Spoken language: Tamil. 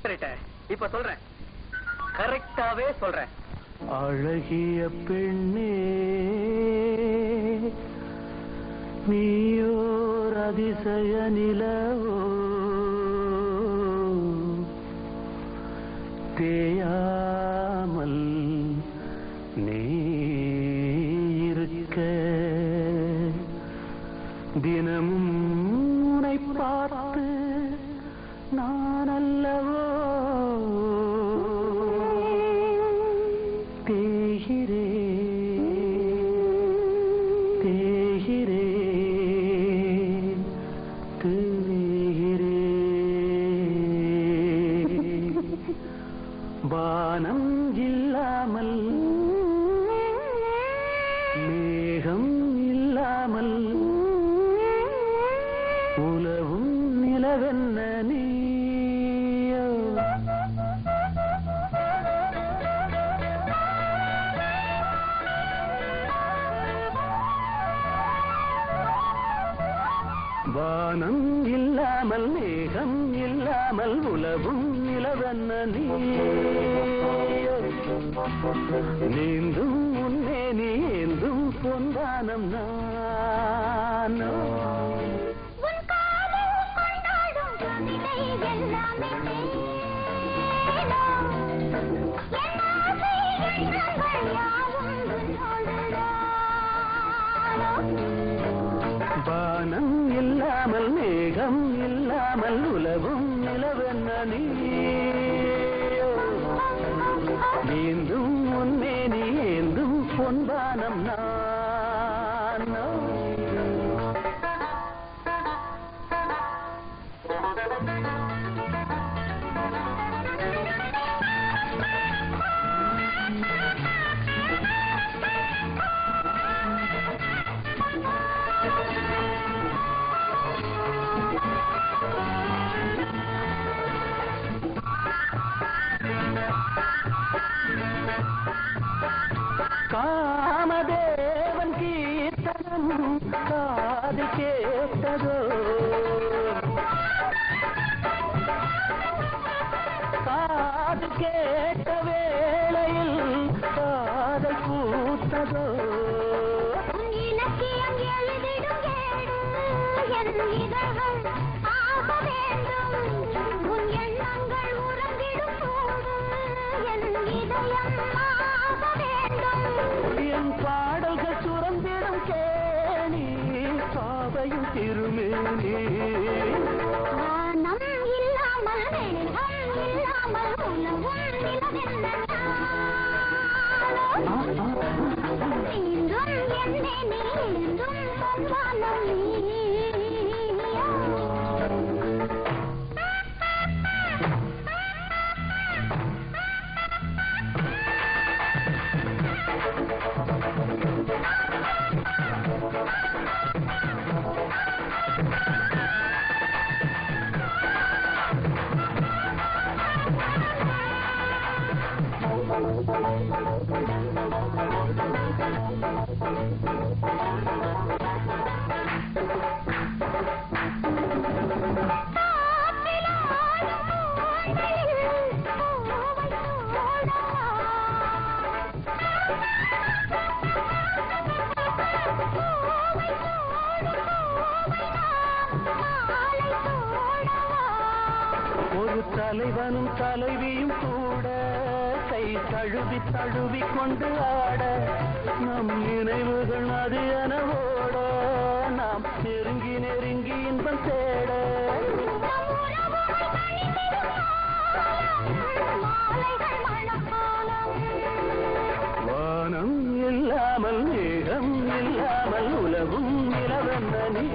இப்ப சொல்றேன், கரெக்டாவே சொல்றேன். அழகிய பெண்ணே, நீயோர் அதிசய நிலவோ, தேயாமல் நீ இருக்க, தினமும் உன்னை பார்த்து நான் அல்லவோ வானம் இல்லாமல் மேகம் இல்லாமல் உலவும் நிலவென்ன நீயோ. வானம் இல்லாமல் மேகம் இல்லாமல் உலவும் நிலவென்ன நீயோ. நீந்தும் முன்னே நீ ஏந்தும் பொன்வானம் நானோ. வானம் இல்லாமல் மேகம் இல்லாமல் உலவும் நிலவென்ன நீயோ. நீந்தும் முன்னே நீ ஏந்தும் பொன்வானம் நானோ. காமதேவன் கீர்த்தனம் காது கேட்டதோ, காது கேட்ட வேளையில் காதல் கூத்ததோ. இலக்கியம் எழுதிடும் என் இதழ்கள் ஆக வேண்டும், உன் எண்ணங்கள் உறங்கிடும் போது என் இதயம் ஆக வேண்டும். என் பாடல்கள் சுரந்திடும் கேணி பாவையும் திருமேனி. வானம் இல்லாமல் மேகம் இல்லாமல் உலவும் நிலவென்ன நீந்தும் என்னே நீந்தும் பொன்வானம் நீ. ஒரு தலைவனும் தலைவியும் கூட கை தழுவி தழுவி கொண்டு ஆட, நம் நினைவுகள் அது என ஓட, நாம் நெருங்கி நெருங்கி இன்பம் தேட. வானம் இல்லாமல் மேகம் இல்லாமல் உலவும் நிலவென்ன நீ.